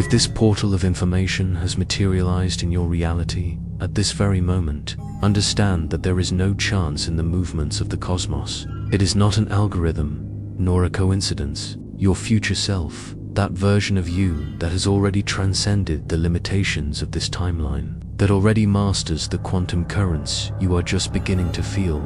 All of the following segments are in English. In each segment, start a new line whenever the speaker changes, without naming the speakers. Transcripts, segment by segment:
If this portal of information has materialized in your reality at this very moment, understand that there is no chance in the movements of the cosmos. It is not an algorithm, nor a coincidence. Your future self, that version of you that has already transcended the limitations of this timeline, that already masters the quantum currents you are just beginning to feel,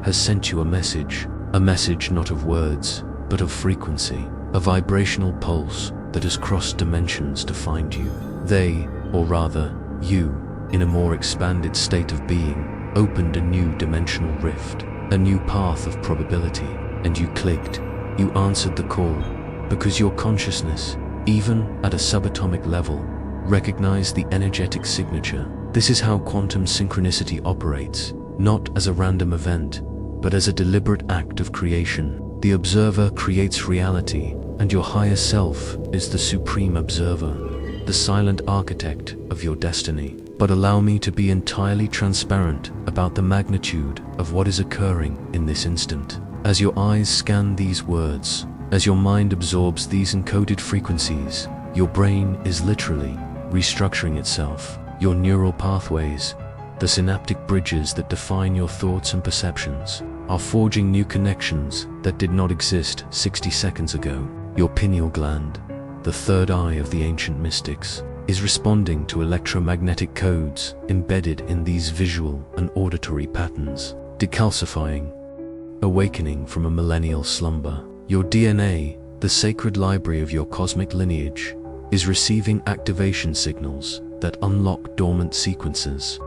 has sent you a message not of words, but of frequency, a vibrational pulse that has crossed dimensions to find you. They, or rather, you, in a more expanded state of being, opened a new dimensional rift, a new path of probability, and you clicked. You answered the call, because your consciousness, even at a subatomic level, recognized the energetic signature. This is how quantum synchronicity operates, not as a random event, but as a deliberate act of creation. The observer creates reality, and your higher self is the supreme observer, the silent architect of your destiny. But allow me to be entirely transparent about the magnitude of what is occurring in this instant. As your eyes scan these words, as your mind absorbs these encoded frequencies, your brain is literally restructuring itself. Your neural pathways, the synaptic bridges that define your thoughts and perceptions, are forging new connections that did not exist 60 seconds ago. Your pineal gland, the third eye of the ancient mystics, is responding to electromagnetic codes embedded in these visual and auditory patterns, decalcifying, awakening from a millennial slumber. Your DNA, the sacred library of your cosmic lineage, is receiving activation signals that unlock dormant sequences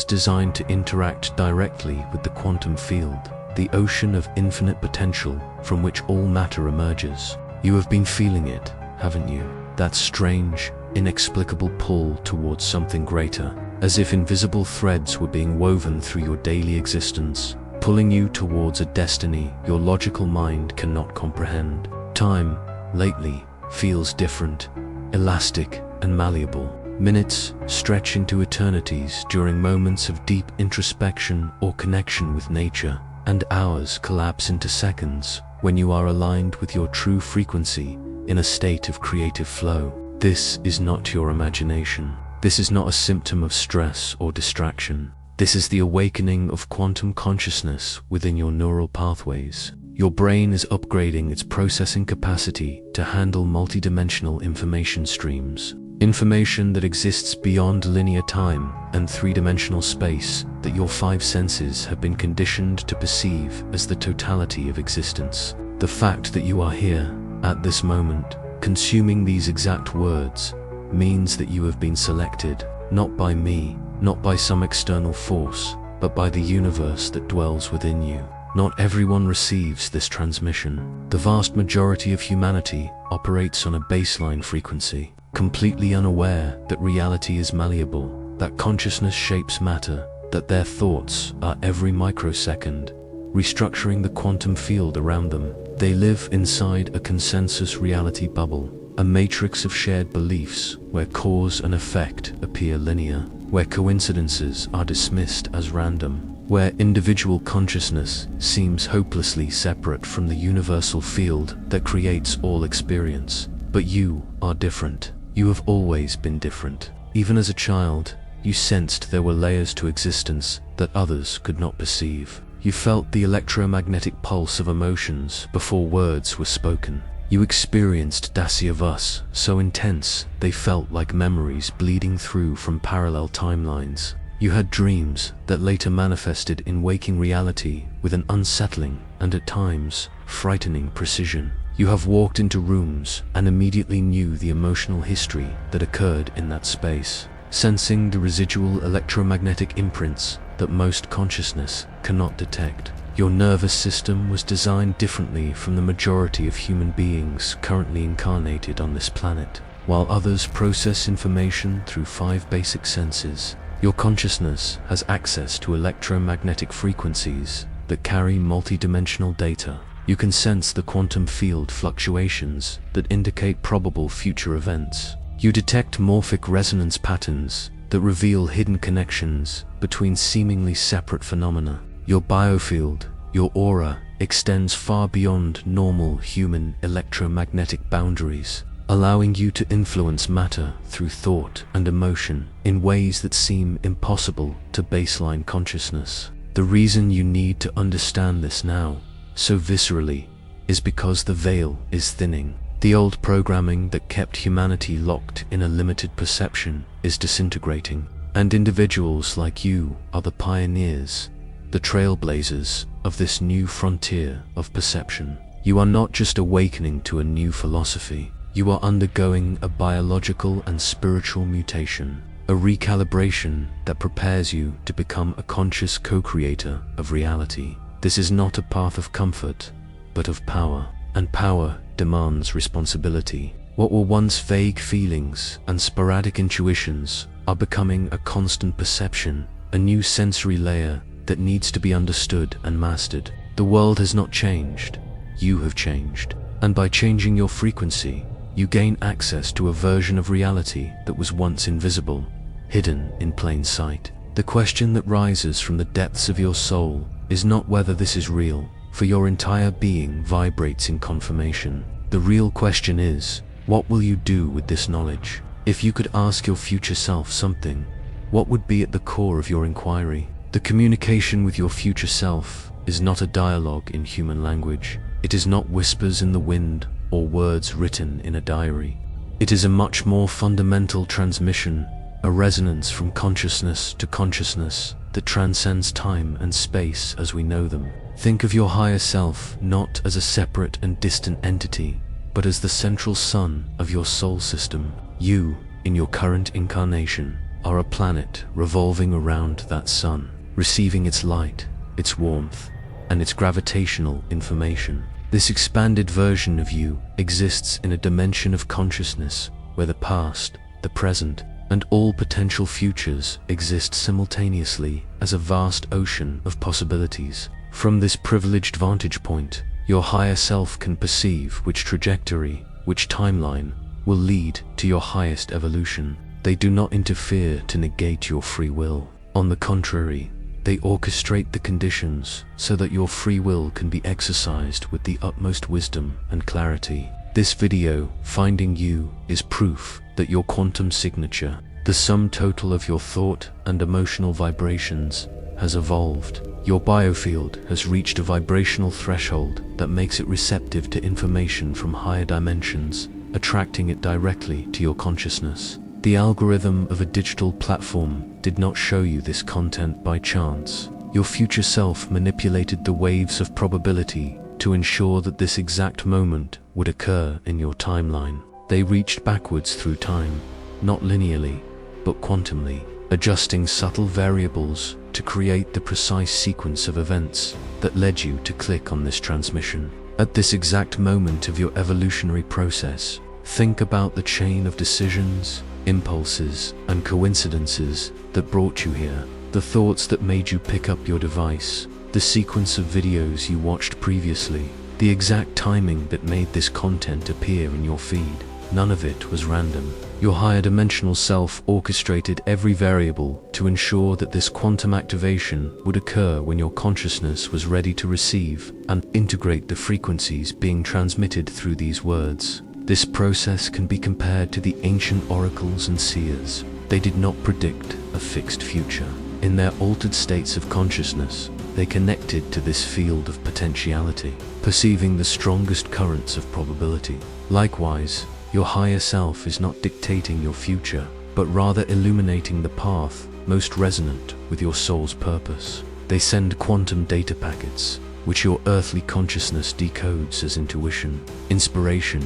designed to interact directly with the quantum field, the ocean of infinite potential from which all matter emerges. You have been feeling it, haven't you? That strange, inexplicable pull towards something greater, as if invisible threads were being woven through your daily existence, pulling you towards a destiny your logical mind cannot comprehend. Time, lately, feels different, elastic and malleable. Minutes stretch into eternities during moments of deep introspection or connection with nature, and hours collapse into seconds when you are aligned with your true frequency in a state of creative flow. This is not your imagination. This is not a symptom of stress or distraction. This is the awakening of quantum consciousness within your neural pathways. Your brain is upgrading its processing capacity to handle multidimensional information streams. Information that exists beyond linear time and three-dimensional space that your five senses have been conditioned to perceive as the totality of existence. The fact that you are here, at this moment, consuming these exact words, means that you have been selected, not by me, not by some external force, but by the universe that dwells within you. Not everyone receives this transmission. The vast majority of humanity operates on a baseline frequency, completely unaware that reality is malleable, that consciousness shapes matter, that their thoughts are every microsecond restructuring the quantum field around them. They live inside a consensus reality bubble, a matrix of shared beliefs where cause and effect appear linear, where coincidences are dismissed as random, where individual consciousness seems hopelessly separate from the universal field that creates all experience. But you are different. You have always been different. Even as a child, you sensed there were layers to existence that others could not perceive. You felt the electromagnetic pulse of emotions before words were spoken. You experienced Dacia Vus so intense they felt like memories bleeding through from parallel timelines. You had dreams that later manifested in waking reality with an unsettling and at times frightening precision. You have walked into rooms and immediately knew the emotional history that occurred in that space, sensing the residual electromagnetic imprints that most consciousness cannot detect. Your nervous system was designed differently from the majority of human beings currently incarnated on this planet. While others process information through 5 basic senses, your consciousness has access to electromagnetic frequencies that carry multidimensional data. You can sense the quantum field fluctuations that indicate probable future events. You detect morphic resonance patterns that reveal hidden connections between seemingly separate phenomena. Your biofield, your aura, extends far beyond normal human electromagnetic boundaries, allowing you to influence matter through thought and emotion in ways that seem impossible to baseline consciousness. The reason you need to understand this now, so viscerally, is because the veil is thinning. The old programming that kept humanity locked in a limited perception is disintegrating, and individuals like you are the pioneers, the trailblazers of this new frontier of perception. You are not just awakening to a new philosophy, you are undergoing a biological and spiritual mutation, a recalibration that prepares you to become a conscious co-creator of reality. This is not a path of comfort, but of power, and power demands responsibility. What were once vague feelings and sporadic intuitions are becoming a constant perception, a new sensory layer that needs to be understood and mastered. The world has not changed, you have changed, and by changing your frequency, you gain access to a version of reality that was once invisible, hidden in plain sight. The question that rises from the depths of your soul is not whether this is real, for your entire being vibrates in confirmation. The real question is, what will you do with this knowledge? If you could ask your future self something, what would be at the core of your inquiry? The communication with your future self is not a dialogue in human language. It is not whispers in the wind or words written in a diary. It is a much more fundamental transmission, a resonance from consciousness to consciousness that transcends time and space as we know them. Think of your higher self not as a separate and distant entity, but as the central sun of your soul system. You, in your current incarnation, are a planet revolving around that sun, receiving its light, its warmth, and its gravitational information. This expanded version of you exists in a dimension of consciousness where the past, the present, and all potential futures exist simultaneously as a vast ocean of possibilities. From this privileged vantage point, your higher self can perceive which trajectory, which timeline, will lead to your highest evolution. They do not interfere to negate your free will. On the contrary, they orchestrate the conditions so that your free will can be exercised with the utmost wisdom and clarity. This video, Finding You, is proof that your quantum signature, the sum total of your thought and emotional vibrations, has evolved. Your biofield has reached a vibrational threshold that makes it receptive to information from higher dimensions, attracting it directly to your consciousness. The algorithm of a digital platform did not show you this content by chance. Your future self manipulated the waves of probability to ensure that this exact moment would occur in your timeline. They reached backwards through time, not linearly, but quantumly, adjusting subtle variables to create the precise sequence of events that led you to click on this transmission. At this exact moment of your evolutionary process, think about the chain of decisions, impulses, and coincidences that brought you here. The thoughts that made you pick up your device, the sequence of videos you watched previously, the exact timing that made this content appear in your feed. None of it was random. Your higher dimensional self orchestrated every variable to ensure that this quantum activation would occur when your consciousness was ready to receive and integrate the frequencies being transmitted through these words. This process can be compared to the ancient oracles and seers. They did not predict a fixed future. In their altered states of consciousness, they connected to this field of potentiality, perceiving the strongest currents of probability. Likewise, your higher self is not dictating your future, but rather illuminating the path most resonant with your soul's purpose. They send quantum data packets, which your earthly consciousness decodes as intuition, inspiration,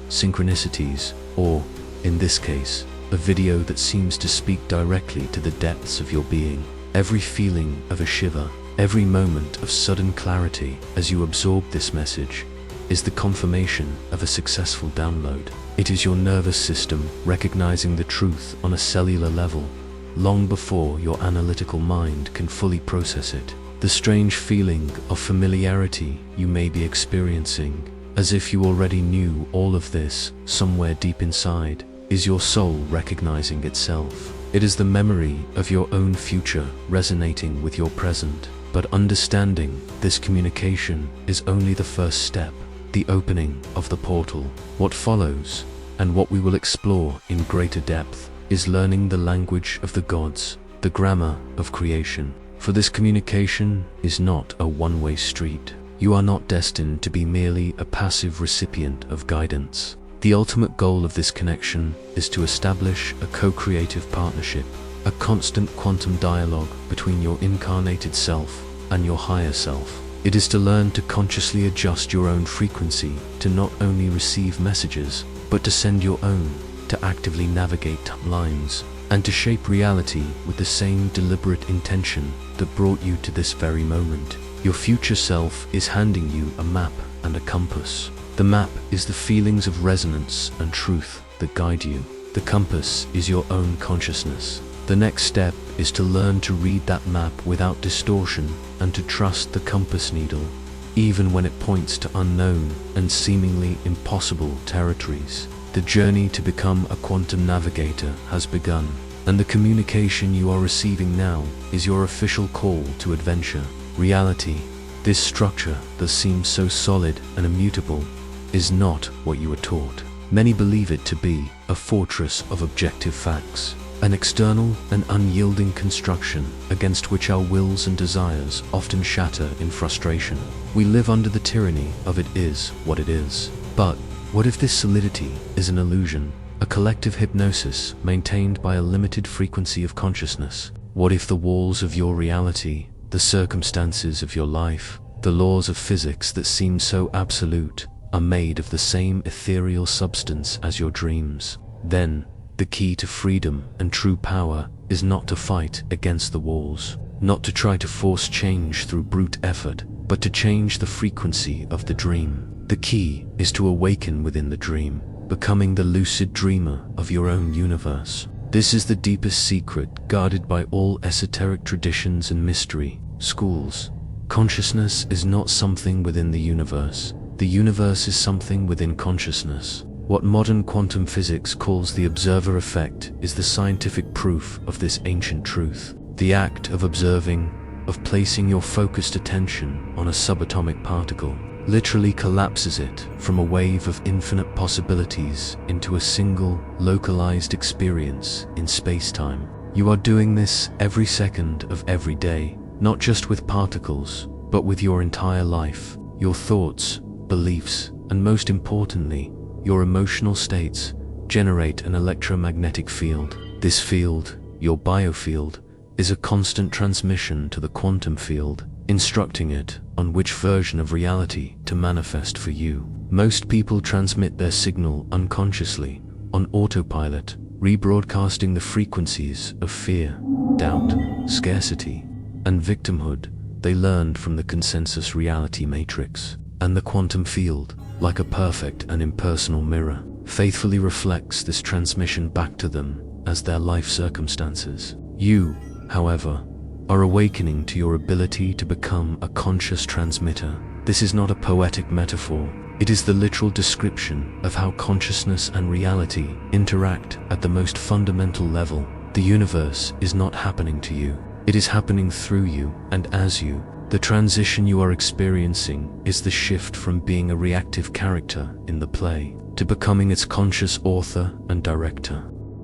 synchronicities, or, in this case, a video that seems to speak directly to the depths of your being. Every feeling of a shiver, every moment of sudden clarity as you absorb this message, is the confirmation of a successful download. It is your nervous system recognizing the truth on a cellular level, long before your analytical mind can fully process it. The strange feeling of familiarity you may be experiencing, as if you already knew all of this somewhere deep inside, is your soul recognizing itself. It is the memory of your own future resonating with your present. But understanding this communication is only the first step, the opening of the portal. What follows And what we will explore in greater depth is learning the language of the gods, the grammar of creation. For this communication is not a one-way street. You are not destined to be merely a passive recipient of guidance. The ultimate goal of this connection is to establish a co-creative partnership, a constant quantum dialogue between your incarnated self and your higher self. It is to learn to consciously adjust your own frequency to not only receive messages, but to send your own, to actively navigate lines, and to shape reality with the same deliberate intention that brought you to this very moment. Your future self is handing you a map and a compass. The map is the feelings of resonance and truth that guide you. The compass is your own consciousness. The next step is to learn to read that map without distortion and to trust the compass needle, even when it points to unknown and seemingly impossible territories. The journey to become a quantum navigator has begun, and the communication you are receiving now is your official call to adventure. Reality, this structure that seems so solid and immutable, is not what you were taught. Many believe it to be a fortress of objective facts, an external and unyielding construction against which our wills and desires often shatter in frustration. We live under the tyranny of it is what it is. But what if this solidity is an illusion, a collective hypnosis maintained by a limited frequency of consciousness? What if the walls of your reality, the circumstances of your life, the laws of physics that seem so absolute, are made of the same ethereal substance as your dreams? Then, the key to freedom and true power is not to fight against the walls, not to try to force change through brute effort, but to change the frequency of the dream. The key is to awaken within the dream, becoming the lucid dreamer of your own universe. This is the deepest secret guarded by all esoteric traditions and mystery schools. Consciousness is not something within the universe. The universe is something within consciousness. What modern quantum physics calls the observer effect is the scientific proof of this ancient truth. The act of observing, of placing your focused attention on a subatomic particle, literally collapses it from a wave of infinite possibilities into a single, localized experience in space-time. You are doing this every second of every day, not just with particles, but with your entire life, your thoughts, beliefs, and most importantly, your emotional states generate an electromagnetic field. This field, your biofield, is a constant transmission to the quantum field, instructing it on which version of reality to manifest for you. Most people transmit their signal unconsciously, on autopilot, rebroadcasting the frequencies of fear, doubt, scarcity, and victimhood they learned from the consensus reality matrix. And the quantum field, like a perfect and impersonal mirror, faithfully reflects this transmission back to them as their life circumstances. You, however, are awakening to your ability to become a conscious transmitter. This is not a poetic metaphor. It is the literal description of how consciousness and reality interact at the most fundamental level. The universe is not happening to you. It is happening through you and as you. The transition you are experiencing is the shift from being a reactive character in the play to becoming its conscious author and director.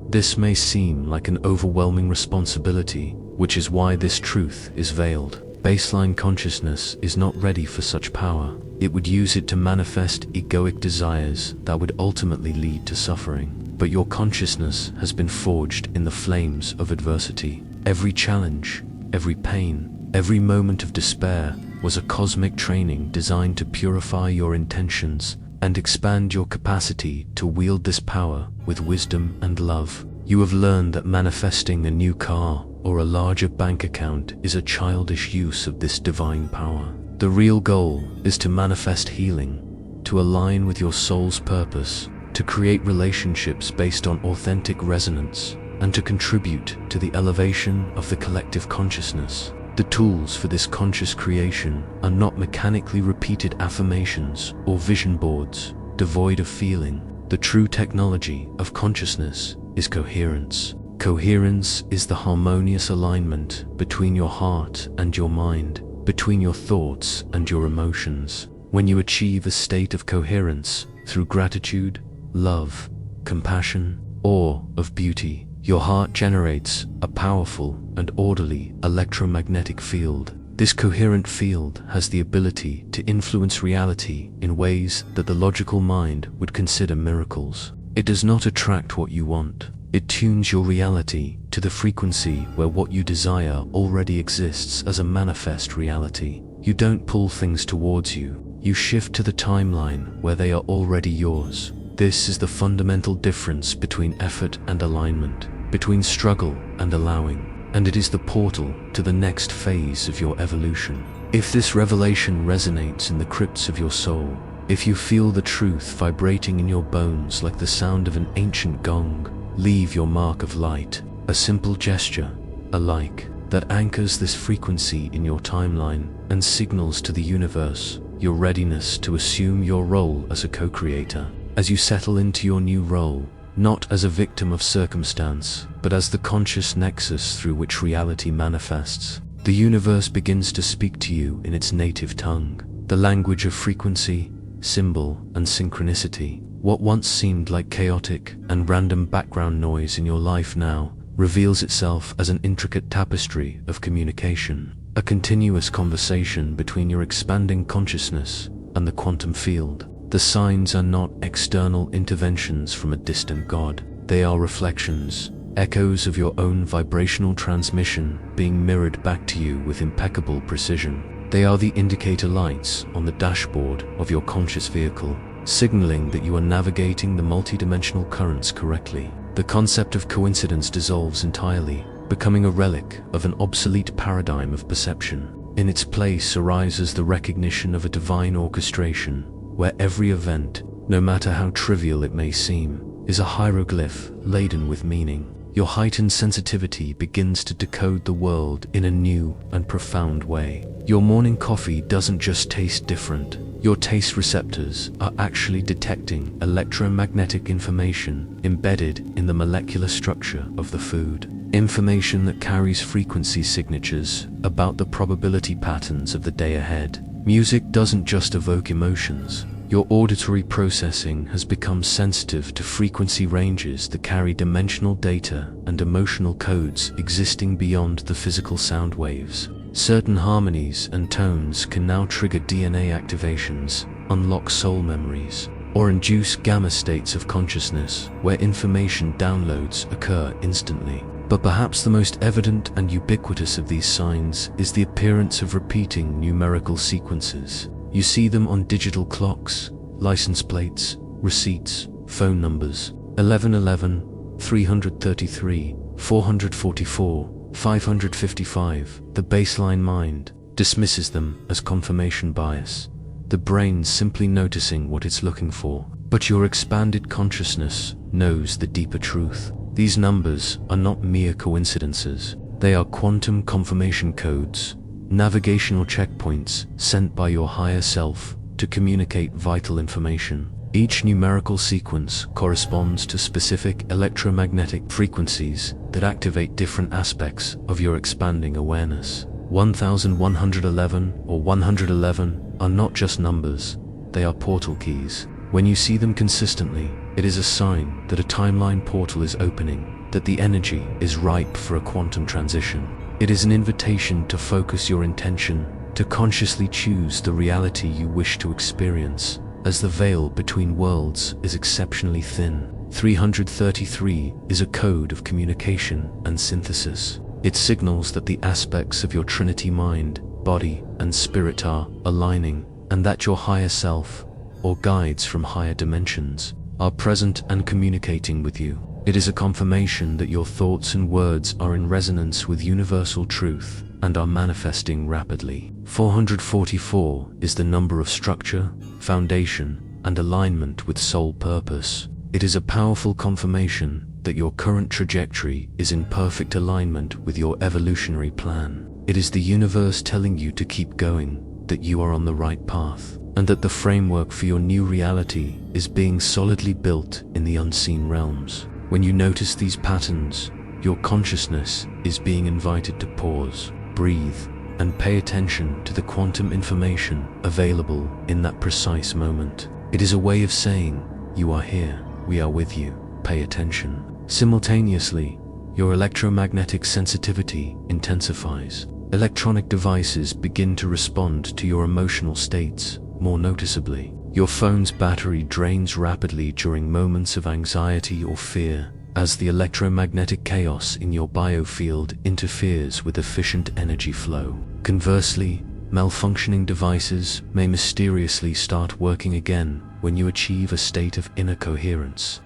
This may seem like an overwhelming responsibility, which is why this truth is veiled. Baseline consciousness is not ready for such power. It would use it to manifest egoic desires that would ultimately lead to suffering. But your consciousness has been forged in the flames of adversity. Every challenge, every pain, every moment of despair was a cosmic training designed to purify your intentions and expand your capacity to wield this power with wisdom and love. You have learned that manifesting a new car or a larger bank account is a childish use of this divine power. The real goal is to manifest healing, to align with your soul's purpose, to create relationships based on authentic resonance, and to contribute to the elevation of the collective consciousness. The tools for this conscious creation are not mechanically repeated affirmations or vision boards, devoid of feeling. The true technology of consciousness is coherence. Coherence is the harmonious alignment between your heart and your mind, between your thoughts and your emotions. When you achieve a state of coherence through gratitude, love, compassion, or of beauty. Your heart generates a powerful and orderly electromagnetic field. This coherent field has the ability to influence reality in ways that the logical mind would consider miracles. It does not attract what you want. It tunes your reality to the frequency where what you desire already exists as a manifest reality. You don't pull things towards you. You shift to the timeline where they are already yours. This is the fundamental difference between effort and alignment, between struggle and allowing, and it is the portal to the next phase of your evolution. If this revelation resonates in the crypts of your soul, if you feel the truth vibrating in your bones like the sound of an ancient gong, leave your mark of light, a simple gesture, a like, that anchors this frequency in your timeline and signals to the universe your readiness to assume your role as a co-creator. As you settle into your new role, not as a victim of circumstance, but as the conscious nexus through which reality manifests, the universe begins to speak to you in its native tongue, the language of frequency, symbol, and synchronicity. What once seemed like chaotic and random background noise in your life now reveals itself as an intricate tapestry of communication, a continuous conversation between your expanding consciousness and the quantum field. The signs are not external interventions from a distant god. They are reflections, echoes of your own vibrational transmission being mirrored back to you with impeccable precision. They are the indicator lights on the dashboard of your conscious vehicle, signaling that you are navigating the multidimensional currents correctly. The concept of coincidence dissolves entirely, becoming a relic of an obsolete paradigm of perception. In its place arises the recognition of a divine orchestration, where every event, no matter how trivial it may seem, is a hieroglyph laden with meaning. Your heightened sensitivity begins to decode the world in a new and profound way. Your morning coffee doesn't just taste different. Your taste receptors are actually detecting electromagnetic information embedded in the molecular structure of the food. Information that carries frequency signatures about the probability patterns of the day ahead. Music doesn't just evoke emotions. Your auditory processing has become sensitive to frequency ranges that carry dimensional data and emotional codes existing beyond the physical sound waves. Certain harmonies and tones can now trigger DNA activations, unlock soul memories, or induce gamma states of consciousness where information downloads occur instantly. But perhaps the most evident and ubiquitous of these signs is the appearance of repeating numerical sequences. You see them on digital clocks, license plates, receipts, phone numbers. 1111, 333, 444, 555. The baseline mind dismisses them as confirmation bias, the brain simply noticing what it's looking for. But your expanded consciousness knows the deeper truth. These numbers are not mere coincidences. They are quantum confirmation codes, navigational checkpoints sent by your higher self to communicate vital information. Each numerical sequence corresponds to specific electromagnetic frequencies that activate different aspects of your expanding awareness. 1111 or 111 are not just numbers, they are portal keys. When you see them consistently, it is a sign that a timeline portal is opening, that the energy is ripe for a quantum transition. It is an invitation to focus your intention, to consciously choose the reality you wish to experience, as the veil between worlds is exceptionally thin. 333 is a code of communication and synthesis. It signals that the aspects of your Trinity mind, body, and spirit are aligning, and that your higher self, or guides from higher dimensions, are present and communicating with you. It is a confirmation that your thoughts and words are in resonance with universal truth and are manifesting rapidly. 444 is the number of structure, foundation, and alignment with soul purpose. It is a powerful confirmation that your current trajectory is in perfect alignment with your evolutionary plan. It is the universe telling you to keep going, that you are on the right path, and that the framework for your new reality is being solidly built in the unseen realms. When you notice these patterns, your consciousness is being invited to pause, breathe, and pay attention to the quantum information available in that precise moment. It is a way of saying, "You are here, we are with you." pay attention. Simultaneously, your electromagnetic sensitivity intensifies. Electronic devices begin to respond to your emotional states more noticeably. Your phone's battery drains rapidly during moments of anxiety or fear, as the electromagnetic chaos in your biofield interferes with efficient energy flow. Conversely, malfunctioning devices may mysteriously start working again when you achieve a state of inner coherence.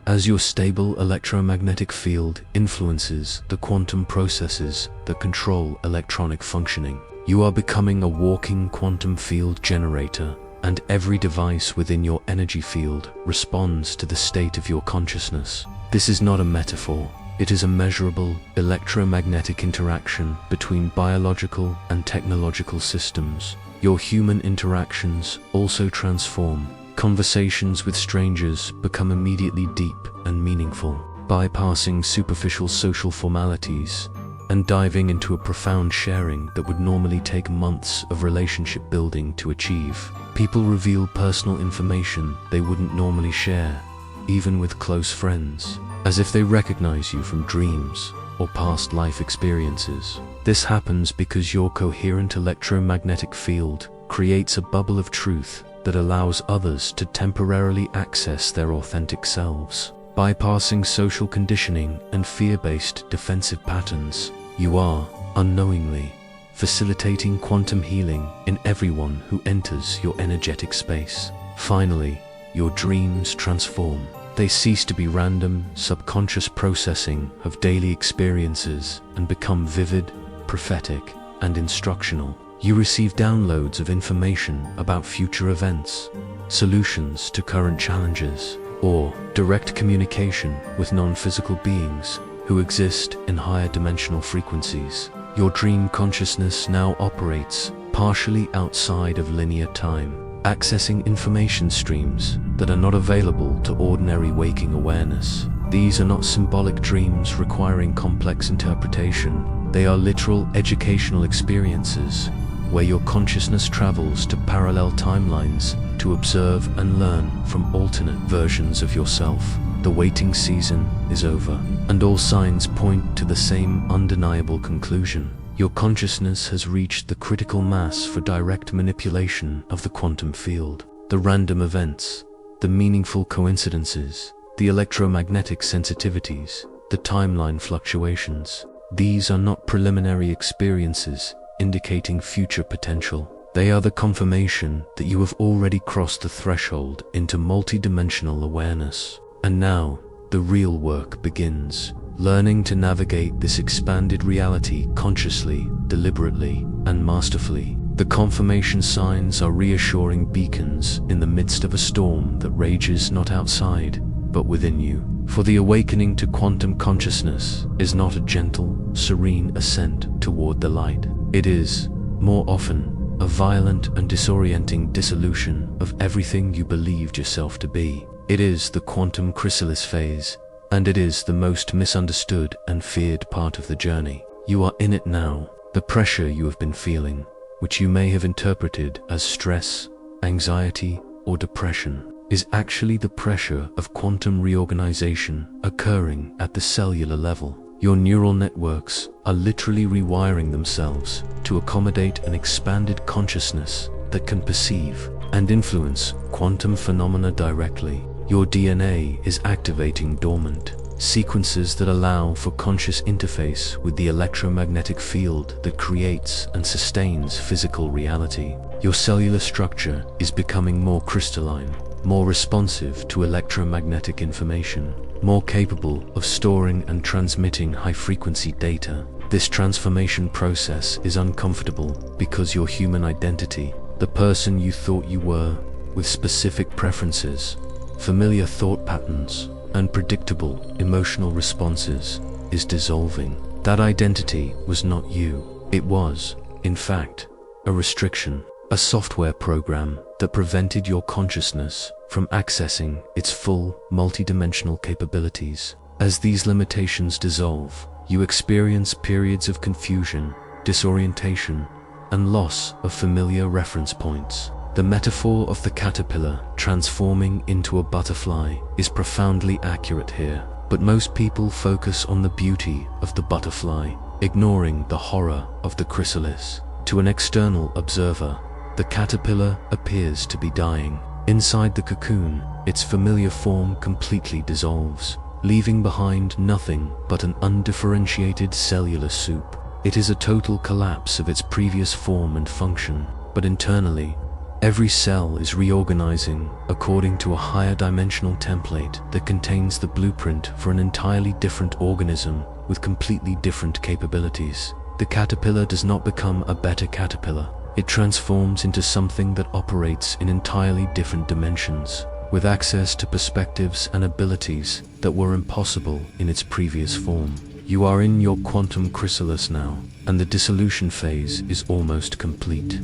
As your stable electromagnetic field influences the quantum processes that control electronic functioning, you are becoming a walking quantum field generator, and every device within your energy field responds to the state of your consciousness. This is not a metaphor. It is a measurable electromagnetic interaction between biological and technological systems. Your human interactions also transform. Conversations with strangers become immediately deep and meaningful, bypassing superficial social formalities and diving into a profound sharing that would normally take months of relationship building to achieve. People reveal personal information they wouldn't normally share, even with close friends, as if they recognize you from dreams or past life experiences. This happens because your coherent electromagnetic field creates a bubble of truth that allows others to temporarily access their authentic selves. Bypassing social conditioning and fear-based defensive patterns, you are, unknowingly, facilitating quantum healing in everyone who enters your energetic space. Finally, your dreams transform. They cease to be random, subconscious processing of daily experiences and become vivid, prophetic, and instructional. You receive downloads of information about future events, solutions to current challenges, or direct communication with non-physical beings who exist in higher dimensional frequencies. Your dream consciousness now operates partially outside of linear time, accessing information streams that are not available to ordinary waking awareness. These are not symbolic dreams requiring complex interpretation. They are literal educational experiences where your consciousness travels to parallel timelines to observe and learn from alternate versions of yourself. The waiting season is over, and all signs point to the same undeniable conclusion. Your consciousness has reached the critical mass for direct manipulation of the quantum field. The random events, the meaningful coincidences, the electromagnetic sensitivities, the timeline fluctuations. These are not preliminary experiences indicating future potential. They are the confirmation that you have already crossed the threshold into multidimensional awareness. And now, the real work begins. Learning to navigate this expanded reality consciously, deliberately, and masterfully. The confirmation signs are reassuring beacons in the midst of a storm that rages not outside, but within you. For the awakening to quantum consciousness is not a gentle, serene ascent toward the light. It is, more often, a violent and disorienting dissolution of everything you believed yourself to be. It is the quantum chrysalis phase, and it is the most misunderstood and feared part of the journey. You are in it now. The pressure you have been feeling, which you may have interpreted as stress, anxiety, or depression, is actually the pressure of quantum reorganization occurring at the cellular level. Your neural networks are literally rewiring themselves to accommodate an expanded consciousness that can perceive and influence quantum phenomena directly. Your DNA is activating dormant sequences that allow for conscious interface with the electromagnetic field that creates and sustains physical reality. Your cellular structure is becoming more crystalline, more responsive to electromagnetic information, more capable of storing and transmitting high-frequency data. This transformation process is uncomfortable because your human identity, the person you thought you were, with specific preferences, familiar thought patterns, and predictable emotional responses, is dissolving. That identity was not you. It was, in fact, a restriction, a software program that prevented your consciousness from accessing its full multidimensional capabilities. As these limitations dissolve, you experience periods of confusion, disorientation, and loss of familiar reference points. The metaphor of the caterpillar transforming into a butterfly is profoundly accurate here, but most people focus on the beauty of the butterfly, ignoring the horror of the chrysalis. To an external observer, the caterpillar appears to be dying. Inside the cocoon, its familiar form completely dissolves, leaving behind nothing but an undifferentiated cellular soup. It is a total collapse of its previous form and function, but internally, every cell is reorganizing according to a higher dimensional template that contains the blueprint for an entirely different organism with completely different capabilities. The caterpillar does not become a better caterpillar. It transforms into something that operates in entirely different dimensions, with access to perspectives and abilities that were impossible in its previous form. You are in your quantum chrysalis now, and the dissolution phase is almost complete.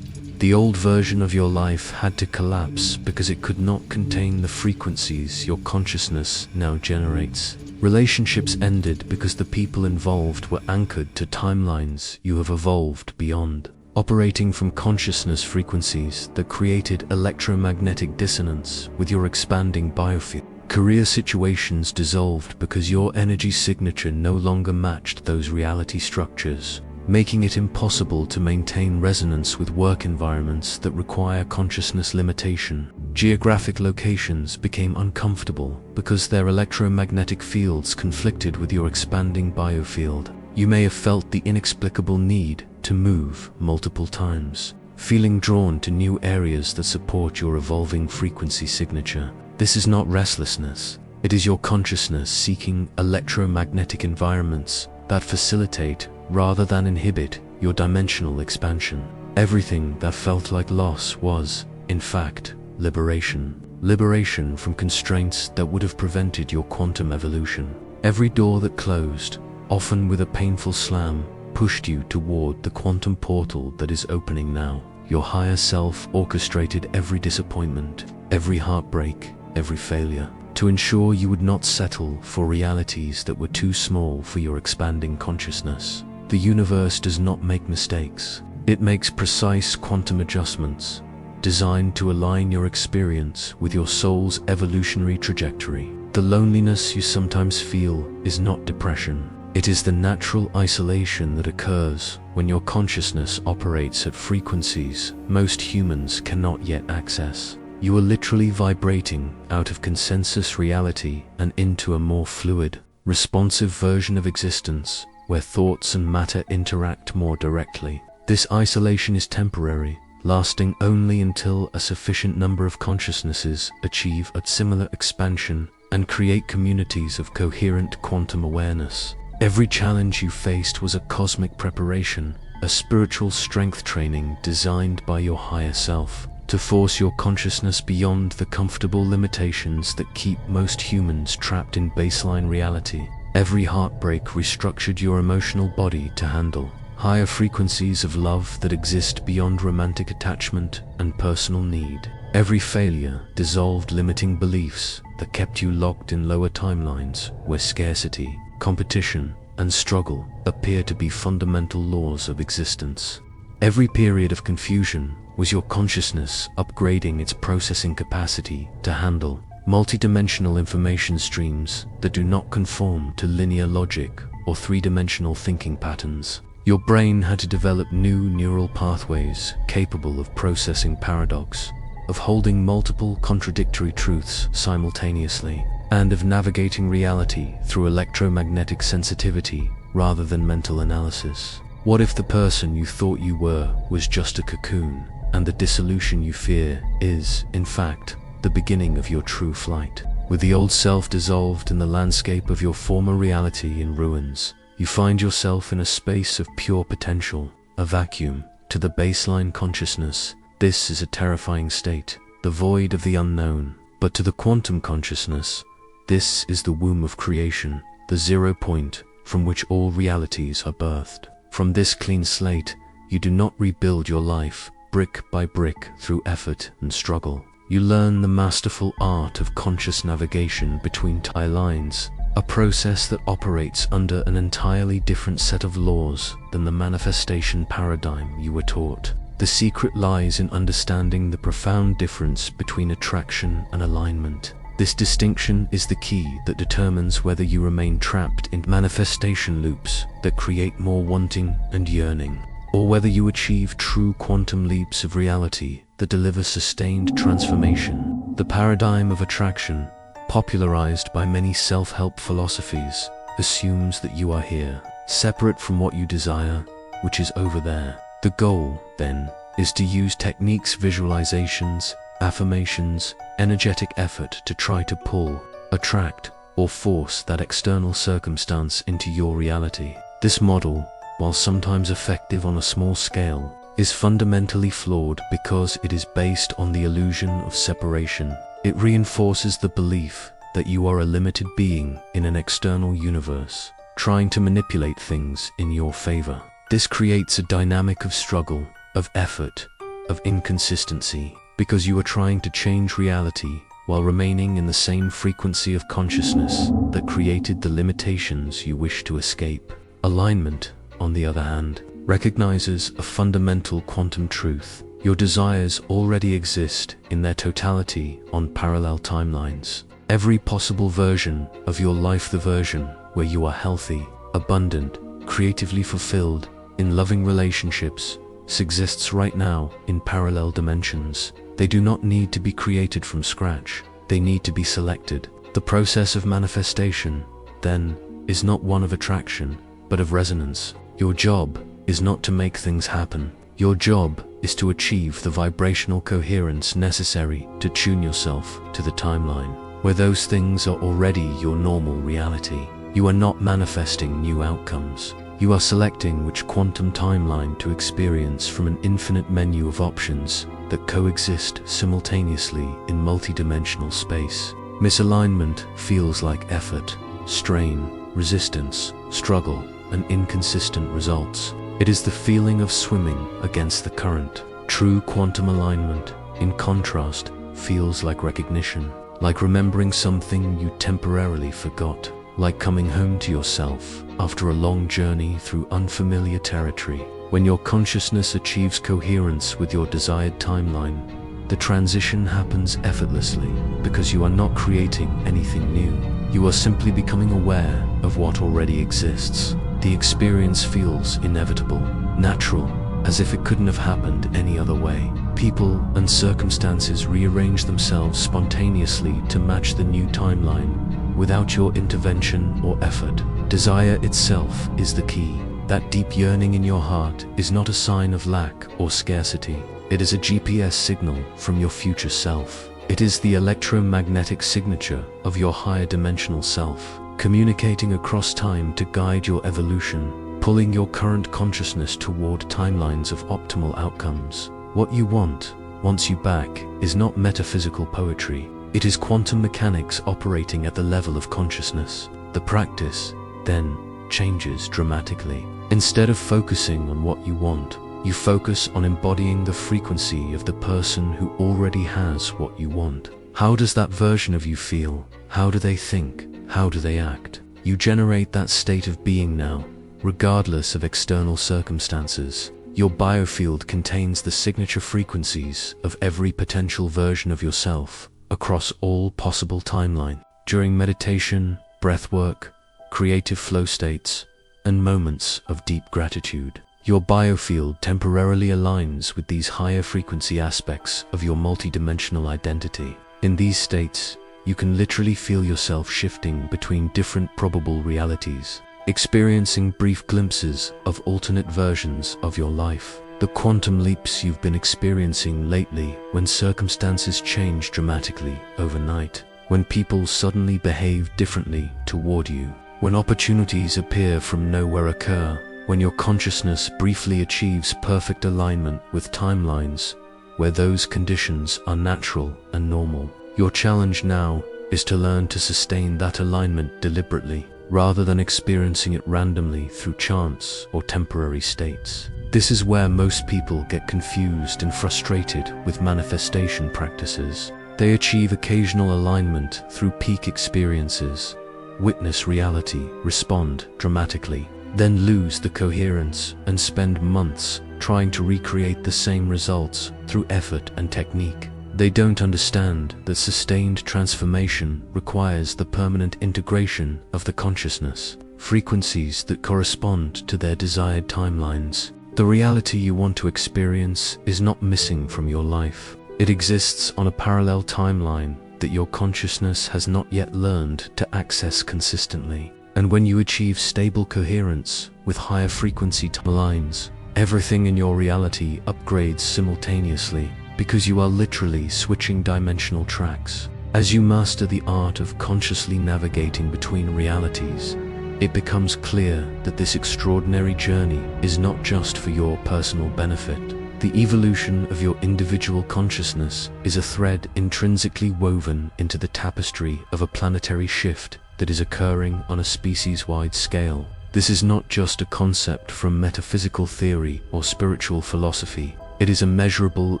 The old version of your life had to collapse because it could not contain the frequencies your consciousness now generates. Relationships ended because the people involved were anchored to timelines you have evolved beyond, operating from consciousness frequencies that created electromagnetic dissonance with your expanding biofield. Career situations dissolved because your energy signature no longer matched those reality structures, making it impossible to maintain resonance with work environments that require consciousness limitation. Geographic locations became uncomfortable because their electromagnetic fields conflicted with your expanding biofield. You may have felt the inexplicable need to move multiple times, feeling drawn to new areas that support your evolving frequency signature. This is not restlessness. It is your consciousness seeking electromagnetic environments that facilitate rather than inhibit your dimensional expansion. Everything that felt like loss was, in fact, liberation. Liberation from constraints that would have prevented your quantum evolution. Every door that closed, often with a painful slam, pushed you toward the quantum portal that is opening now. Your higher self orchestrated every disappointment, every heartbreak, every failure, to ensure you would not settle for realities that were too small for your expanding consciousness. The universe does not make mistakes. It makes precise quantum adjustments, designed to align your experience with your soul's evolutionary trajectory. The loneliness you sometimes feel is not depression. It is the natural isolation that occurs when your consciousness operates at frequencies most humans cannot yet access. You are literally vibrating out of consensus reality and into a more fluid, responsive version of existence where thoughts and matter interact more directly. This isolation is temporary, lasting only until a sufficient number of consciousnesses achieve a similar expansion and create communities of coherent quantum awareness. Every challenge you faced was a cosmic preparation, a spiritual strength training designed by your higher self to force your consciousness beyond the comfortable limitations that keep most humans trapped in baseline reality. Every heartbreak restructured your emotional body to handle higher frequencies of love that exist beyond romantic attachment and personal need. Every failure dissolved limiting beliefs that kept you locked in lower timelines where scarcity, competition, and struggle appear to be fundamental laws of existence. Every period of confusion was your consciousness upgrading its processing capacity to handle multidimensional information streams that do not conform to linear logic or three-dimensional thinking patterns. Your brain had to develop new neural pathways capable of processing paradox, of holding multiple contradictory truths simultaneously, and of navigating reality through electromagnetic sensitivity rather than mental analysis. What if the person you thought you were was just a cocoon, and the dissolution you fear is, in fact, the beginning of your true flight? With the old self dissolved and the landscape of your former reality in ruins, you find yourself in a space of pure potential, a vacuum. To the baseline consciousness, this is a terrifying state, the void of the unknown. But to the quantum consciousness, this is the womb of creation, the 0 point from which all realities are birthed. From this clean slate, you do not rebuild your life brick by brick through effort and struggle. You learn the masterful art of conscious navigation between timelines, a process that operates under an entirely different set of laws than the manifestation paradigm you were taught. The secret lies in understanding the profound difference between attraction and alignment. This distinction is the key that determines whether you remain trapped in manifestation loops that create more wanting and yearning, or whether you achieve true quantum leaps of reality that deliver sustained transformation. The paradigm of attraction, popularized by many self-help philosophies, assumes that you are here, separate from what you desire, which is over there. The goal, then, is to use techniques, visualizations, affirmations, energetic effort to try to pull, attract, or force that external circumstance into your reality. This model, while sometimes effective on a small scale, is fundamentally flawed because it is based on the illusion of separation. It reinforces the belief that you are a limited being in an external universe, trying to manipulate things in your favor. This creates a dynamic of struggle, of effort, of inconsistency, because you are trying to change reality while remaining in the same frequency of consciousness that created the limitations you wish to escape. Alignment, on the other hand, recognizes a fundamental quantum truth. Your desires already exist in their totality on parallel timelines. Every possible version of your life, the version where you are healthy, abundant, creatively fulfilled, in loving relationships, exists right now in parallel dimensions. They do not need to be created from scratch. They need to be selected. The process of manifestation, then, is not one of attraction, but of resonance. Your job is not to make things happen. Your job is to achieve the vibrational coherence necessary to tune yourself to the timeline, where those things are already your normal reality. You are not manifesting new outcomes. You are selecting which quantum timeline to experience from an infinite menu of options that coexist simultaneously in multidimensional space. Misalignment feels like effort, strain, resistance, struggle, and inconsistent results. It is the feeling of swimming against the current. True quantum alignment, in contrast, feels like recognition, like remembering something you temporarily forgot, like coming home to yourself after a long journey through unfamiliar territory. When your consciousness achieves coherence with your desired timeline, the transition happens effortlessly because you are not creating anything new. You are simply becoming aware of what already exists. The experience feels inevitable, natural, as if it couldn't have happened any other way. People and circumstances rearrange themselves spontaneously to match the new timeline, without your intervention or effort. Desire itself is the key. That deep yearning in your heart is not a sign of lack or scarcity. It is a GPS signal from your future self. It is the electromagnetic signature of your higher dimensional self, communicating across time to guide your evolution, pulling your current consciousness toward timelines of optimal outcomes. What you want wants you back is not metaphysical poetry. It is quantum mechanics operating at the level of consciousness. The practice, then, changes dramatically. Instead of focusing on what you want, you focus on embodying the frequency of the person who already has what you want. How does that version of you feel? How do they think? How do they act? You generate that state of being now, regardless of external circumstances. Your biofield contains the signature frequencies of every potential version of yourself across all possible timelines. During meditation, breathwork, creative flow states, and moments of deep gratitude, your biofield temporarily aligns with these higher frequency aspects of your multidimensional identity. In these states, you can literally feel yourself shifting between different probable realities, experiencing brief glimpses of alternate versions of your life. The quantum leaps you've been experiencing lately, when circumstances change dramatically overnight, when people suddenly behave differently toward you, when opportunities appear from nowhere occur, when your consciousness briefly achieves perfect alignment with timelines where those conditions are natural and normal. Your challenge now is to learn to sustain that alignment deliberately, rather than experiencing it randomly through chance or temporary states. This is where most people get confused and frustrated with manifestation practices. They achieve occasional alignment through peak experiences, witness reality respond dramatically, then lose the coherence and spend months trying to recreate the same results through effort and technique. They don't understand that sustained transformation requires the permanent integration of the consciousness, frequencies that correspond to their desired timelines. The reality you want to experience is not missing from your life. It exists on a parallel timeline that your consciousness has not yet learned to access consistently. And when you achieve stable coherence with higher frequency timelines, everything in your reality upgrades simultaneously, because you are literally switching dimensional tracks. As you master the art of consciously navigating between realities, it becomes clear that this extraordinary journey is not just for your personal benefit. The evolution of your individual consciousness is a thread intrinsically woven into the tapestry of a planetary shift that is occurring on a species-wide scale. This is not just a concept from metaphysical theory or spiritual philosophy. It is a measurable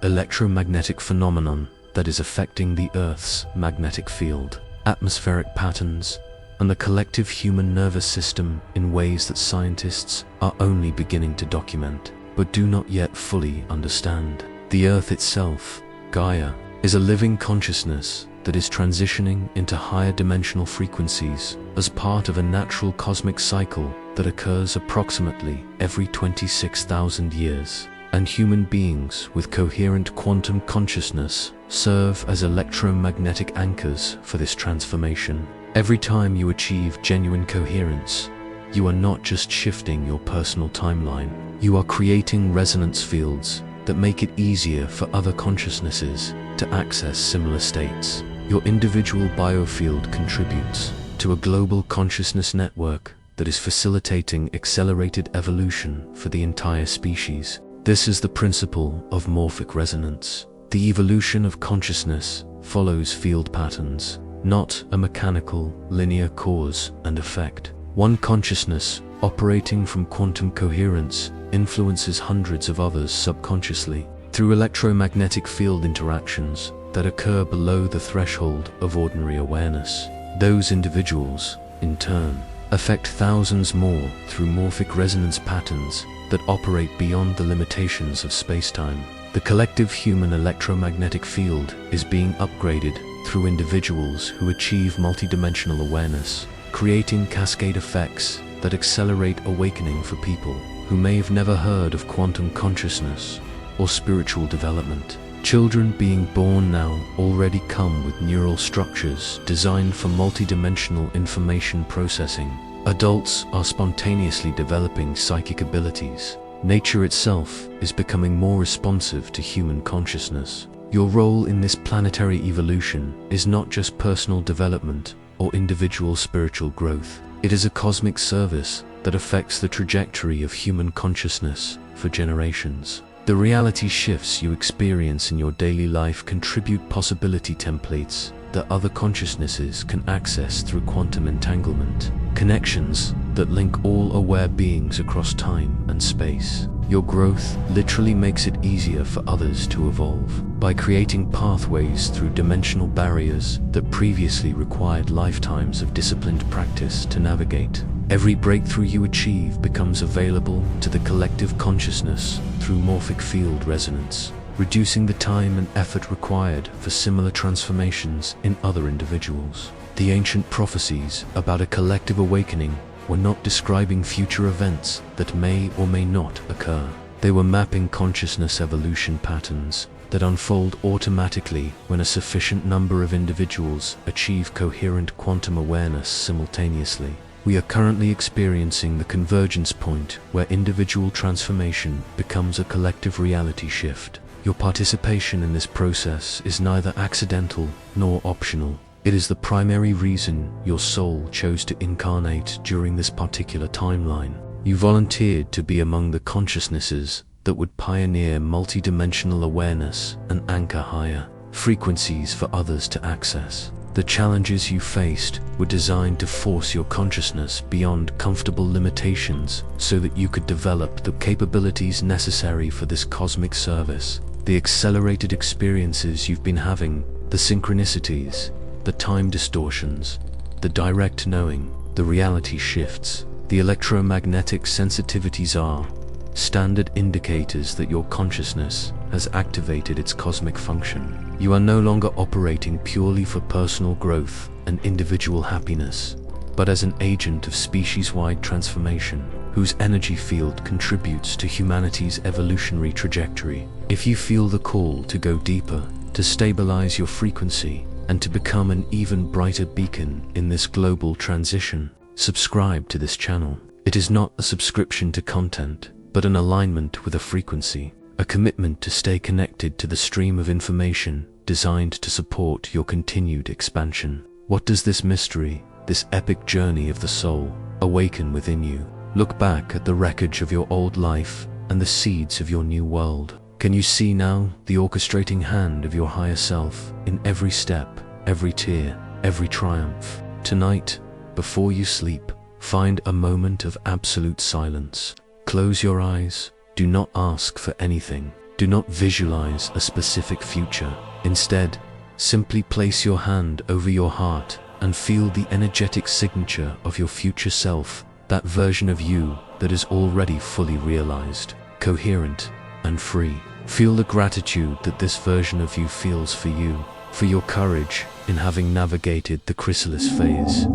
electromagnetic phenomenon that is affecting the Earth's magnetic field, atmospheric patterns, and the collective human nervous system in ways that scientists are only beginning to document, but do not yet fully understand. The Earth itself, Gaia, is a living consciousness that is transitioning into higher dimensional frequencies as part of a natural cosmic cycle that occurs approximately every 26,000 years. And human beings with coherent quantum consciousness serve as electromagnetic anchors for this transformation. Every time you achieve genuine coherence, you are not just shifting your personal timeline, you are creating resonance fields that make it easier for other consciousnesses to access similar states. Your individual biofield contributes to a global consciousness network that is facilitating accelerated evolution for the entire species. This is the principle of morphic resonance. The evolution of consciousness follows field patterns, not a mechanical, linear cause and effect. One consciousness operating from quantum coherence influences hundreds of others subconsciously through electromagnetic field interactions that occur below the threshold of ordinary awareness. Those individuals, in turn, affect thousands more through morphic resonance patterns that operate beyond the limitations of space-time. The collective human electromagnetic field is being upgraded through individuals who achieve multidimensional awareness, creating cascade effects that accelerate awakening for people who may have never heard of quantum consciousness or spiritual development. Children being born now already come with neural structures designed for multidimensional information processing. Adults are spontaneously developing psychic abilities. Nature itself is becoming more responsive to human consciousness. Your role in this planetary evolution is not just personal development or individual spiritual growth. It is a cosmic service that affects the trajectory of human consciousness for generations. The reality shifts you experience in your daily life contribute possibility templates that other consciousnesses can access through quantum entanglement, connections that link all aware beings across time and space. Your growth literally makes it easier for others to evolve by creating pathways through dimensional barriers that previously required lifetimes of disciplined practice to navigate. Every breakthrough you achieve becomes available to the collective consciousness through morphic field resonance, reducing the time and effort required for similar transformations in other individuals. The ancient prophecies about a collective awakening were not describing future events that may or may not occur. They were mapping consciousness evolution patterns that unfold automatically when a sufficient number of individuals achieve coherent quantum awareness simultaneously. We are currently experiencing the convergence point where individual transformation becomes a collective reality shift. Your participation in this process is neither accidental nor optional. It is the primary reason your soul chose to incarnate during this particular timeline. You volunteered to be among the consciousnesses that would pioneer multidimensional awareness and anchor higher frequencies for others to access. The challenges you faced were designed to force your consciousness beyond comfortable limitations so that you could develop the capabilities necessary for this cosmic service. The accelerated experiences you've been having, the synchronicities, the time distortions, the direct knowing, the reality shifts, the electromagnetic sensitivities are standard indicators that your consciousness has activated its cosmic function. You are no longer operating purely for personal growth and individual happiness, but as an agent of species-wide transformation, whose energy field contributes to humanity's evolutionary trajectory. If you feel the call to go deeper, to stabilize your frequency, and to become an even brighter beacon in this global transition, subscribe to this channel. It is not a subscription to content, but an alignment with a frequency, a commitment to stay connected to the stream of information designed to support your continued expansion. What does this mystery, this epic journey of the soul, awaken within you? Look back at the wreckage of your old life and the seeds of your new world. Can you see now the orchestrating hand of your higher self in every step, every tear, every triumph? Tonight, before you sleep, find a moment of absolute silence. Close your eyes. Do not ask for anything. Do not visualize a specific future. Instead, simply place your hand over your heart and feel the energetic signature of your future self, that version of you that is already fully realized, coherent, and free. Feel the gratitude that this version of you feels for you, for your courage in having navigated the chrysalis phase.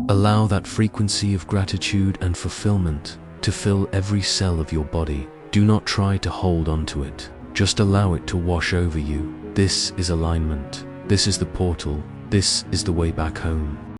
Allow that frequency of gratitude and fulfillment to fill every cell of your body. Do not try to hold on to it. Just allow it to wash over you. This is alignment. This is the portal. This is the way back home.